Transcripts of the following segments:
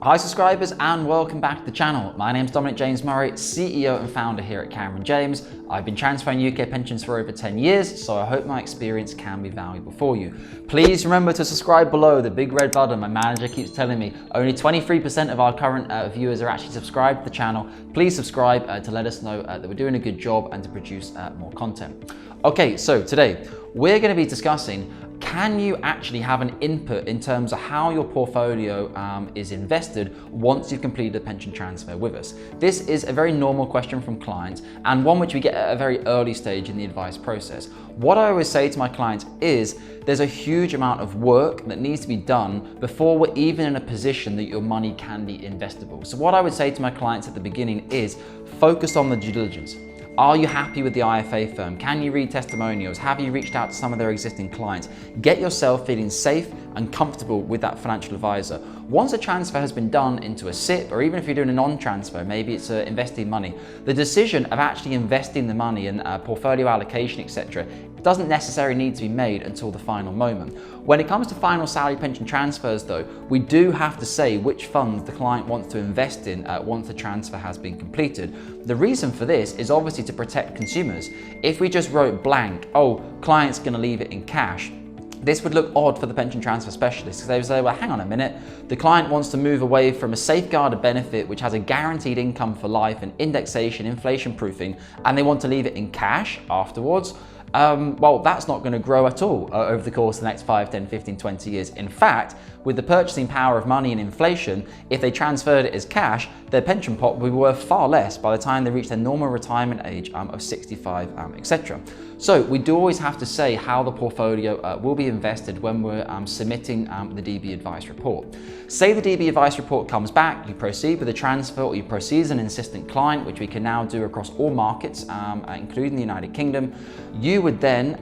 Hi subscribers and welcome back to the channel. My name is Dominic James Murray, CEO and founder here at Cameron James. I've been transferring UK pensions for over 10 years, so I hope my experience can be valuable for you. Please remember to subscribe below, the big red button. My manager keeps telling me only 23% of our current viewers are actually subscribed to the channel. Please subscribe to let us know that we're doing a good job and to produce more content. Okay, so today we're going to be discussing, can you actually have an input in terms of how your portfolio is invested once you've completed a pension transfer with us? This is a very normal question from clients and one which we get at a very early stage in the advice process. What I always say to my clients is there's a huge amount of work that needs to be done before we're even in a position that your money can be investable. So what I would say to my clients at the beginning is focus on the due diligence. Are you happy with the IFA firm? Can you read testimonials? Have you reached out to some of their existing clients? Get yourself feeling safe and comfortable with that financial advisor. Once a transfer has been done into a SIPP, or even if you're doing a non-transfer, maybe it's investing money, the decision of actually investing the money in portfolio allocation, etc., doesn't necessarily need to be made until the final moment. When it comes to final salary pension transfers though, we do have to say which funds the client wants to invest in once the transfer has been completed. The reason for this is obviously to protect consumers. If we just wrote blank, oh, client's gonna leave it in cash, this would look odd for the pension transfer specialist because they would say, well, hang on a minute, the client wants to move away from a safeguarded benefit which has a guaranteed income for life and indexation, inflation proofing, and they want to leave it in cash afterwards. Well, that's not going to grow at all over the course of the next 5, 10, 15, 20 years. In fact, with the purchasing power of money and inflation, if they transferred it as cash, their pension pot would be worth far less by the time they reach their normal retirement age of 65, etc. So we do always have to say how the portfolio will be invested when we're submitting the DB advice report. Say the DB advice report comes back, you proceed with the transfer or you proceed as an insistent client, which we can now do across all markets, including the United Kingdom. You would then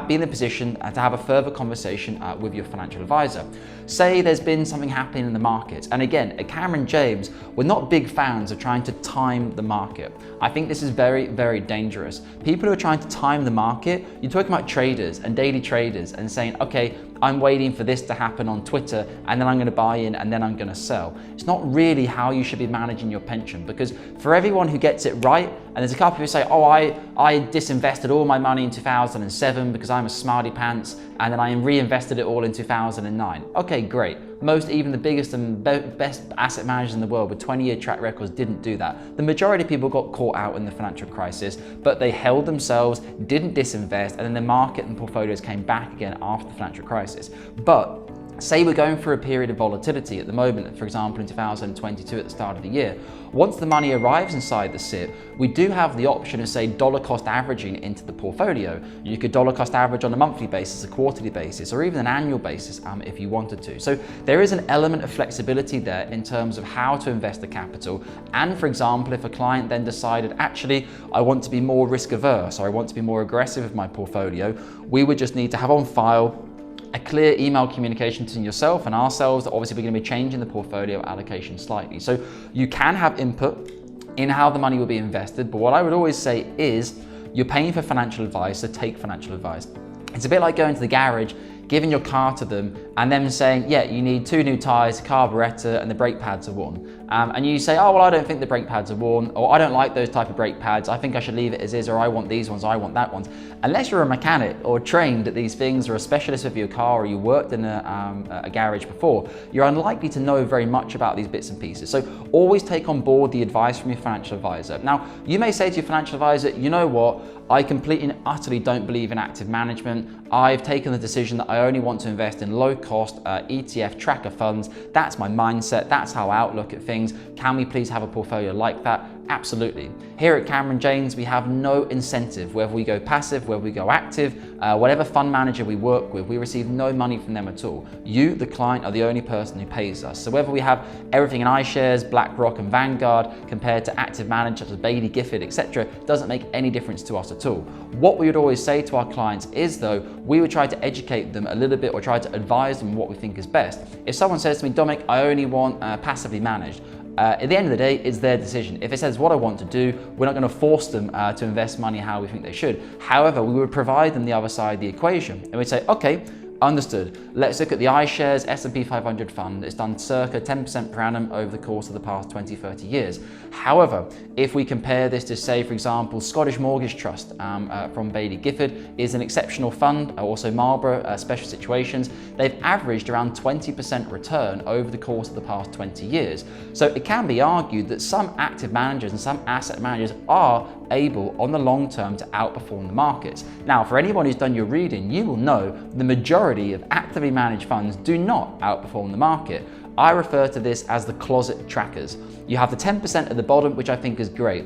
be in a position to have a further conversation with your financial advisor. Say there's been something happening in the market. And again, at Cameron James, we're not big fans of trying to time the market. I think this is very, very dangerous. People who are trying to time the market, you're talking about traders and daily traders and saying, okay, I'm waiting for this to happen on Twitter and then I'm going to buy in and then I'm going to sell. It's not really how you should be managing your pension, because for everyone who gets it right, and there's a couple who say, oh, I disinvested all my money in 2007 because I'm a smarty pants and then I reinvested it all in 2009. Okay, great. Most, even the biggest and best asset managers in the world with 20-year track records didn't do that. The majority of people got caught out in the financial crisis, but they held themselves, didn't disinvest, and then the market and portfolios came back again after the financial crisis. But say we're going through a period of volatility at the moment, for example in 2022 at the start of the year. Once the money arrives inside the SIPP, we do have the option of, say, dollar cost averaging into the portfolio. You could dollar cost average on a monthly basis, a quarterly basis, or even an annual basis if you wanted to. So there is an element of flexibility there in terms of how to invest the capital. And for example, if a client then decided, actually, I want to be more risk averse or I want to be more aggressive with my portfolio, we would just need to have on file a clear email communication to yourself and ourselves that obviously we're going to be changing the portfolio allocation slightly. So you can have input in how the money will be invested, but what I would always say is you're paying for financial advice, so take financial advice. It's a bit like going to the garage, giving your car to them and them saying, yeah, you need 2 new tyres, carburettor and the brake pads are worn. And you say, oh, well, I don't think the brake pads are worn, or I don't like those type of brake pads, I think I should leave it as is, or I want these ones, I want that ones. Unless you're a mechanic or trained at these things or a specialist of your car or you worked in a garage before, you're unlikely to know very much about these bits and pieces. So always take on board the advice from your financial advisor. Now, you may say to your financial advisor, you know what, I completely and utterly don't believe in active management. I've taken the decision that I only want to invest in low cost ETF tracker funds. That's my mindset. That's how I outlook at things. Can we please have a portfolio like that? Absolutely. Here at Cameron James, we have no incentive, whether we go passive, whether we go active, whatever fund manager we work with, we receive no money from them at all. You, the client, are the only person who pays us. So whether we have everything in iShares, BlackRock and Vanguard compared to active managers such as Bailey Gifford, etc., doesn't make any difference to us at all. What we would always say to our clients is, though, we would try to educate them a little bit or try to advise them what we think is best. If someone says to me, Dominic, I only want passively managed, at the end of the day, it's their decision. If it says what I want to do, we're not going to force them to invest money how we think they should. However, we would provide them the other side of the equation and we'd say, okay, Understood. Let's look at the iShares S&P 500 fund. It's done circa 10% per annum over the course of the past 20, 30 years. However, if we compare this to, say, for example, Scottish Mortgage Trust from Baillie Gifford is an exceptional fund, also Marlborough Special Situations, they've averaged around 20% return over the course of the past 20 years. So it can be argued that some active managers and some asset managers are able on the long term to outperform the markets. Now, for anyone who's done your reading, you will know the majority of actively managed funds do not outperform the market. I refer to this as the closet trackers. You have the 10% at the bottom, which I think is great.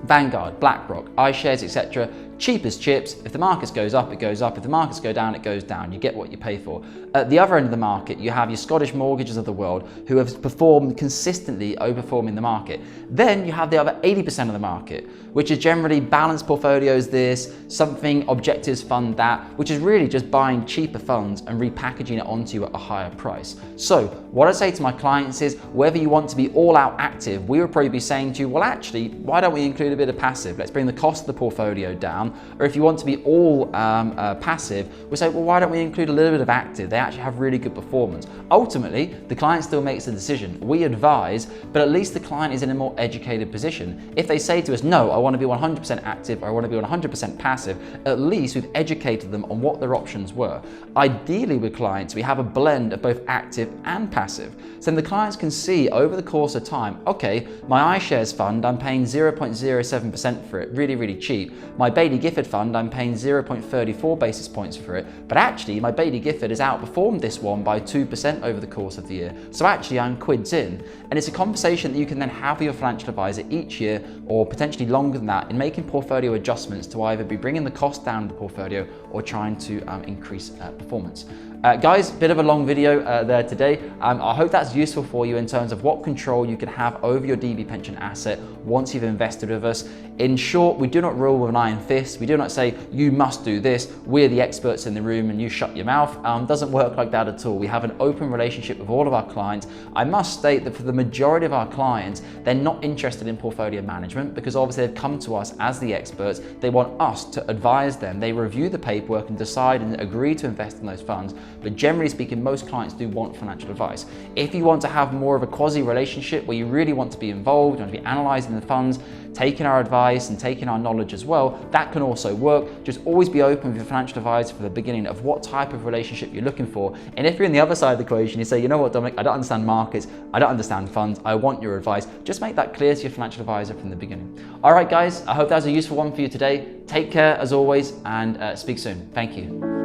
Vanguard, BlackRock, iShares, etc. Cheap as chips. If the market goes up, it goes up. If the markets go down, it goes down. You get what you pay for. At the other end of the market, you have your Scottish Mortgages of the world who have performed consistently, overperforming the market. Then you have the other 80% of the market, which is generally balanced portfolios this, something objectives fund that, which is really just buying cheaper funds and repackaging it onto you at a higher price. So what I say to my clients is, whether you want to be all out active, we would probably be saying to you, well, actually, why don't we include a bit of passive? Let's bring the cost of the portfolio down. Or if you want to be all passive, we say, well, why don't we include a little bit of active? They actually have really good performance. Ultimately, the client still makes the decision. We advise, but at least the client is in a more educated position. If they say to us, no, I want to be 100% active, or I want to be 100% passive, at least we've educated them on what their options were. Ideally with clients, we have a blend of both active and passive. So then the clients can see over the course of time, okay, my iShares fund, I'm paying 0.07% for it, really, really cheap. My Baillie Gifford fund, I'm paying 0.34 basis points for it, but actually my Baillie Gifford has outperformed this one by 2% over the course of the year. So actually I'm quids in. And it's a conversation that you can then have with your financial advisor each year, or potentially longer than that, in making portfolio adjustments to either be bringing the cost down of the portfolio or trying to increase performance. Guys, bit of a long video there today. I hope that's useful for you in terms of what control you can have over your DB pension asset once you've invested with us. In short, we do not rule with an iron fist. We do not say, you must do this. We're the experts in the room and you shut your mouth. Doesn't work like that at all. We have an open relationship with all of our clients. I must state that for the majority of our clients, they're not interested in portfolio management because obviously they've come to us as the experts. They want us to advise them. They review the paperwork and decide and agree to invest in those funds. But generally speaking, most clients do want financial advice. If you want to have more of a quasi relationship where you really want to be involved, you want to be analysing the funds, taking our advice and taking our knowledge as well, that can also work. Just always be open with your financial advisor from the beginning of what type of relationship you're looking for. And if you're in the other side of the equation, you say, you know what, Dominic, I don't understand markets, I don't understand funds, I want your advice. Just make that clear to your financial advisor from the beginning. All right, guys, I hope that was a useful one for you today. Take care as always and speak soon. Thank you.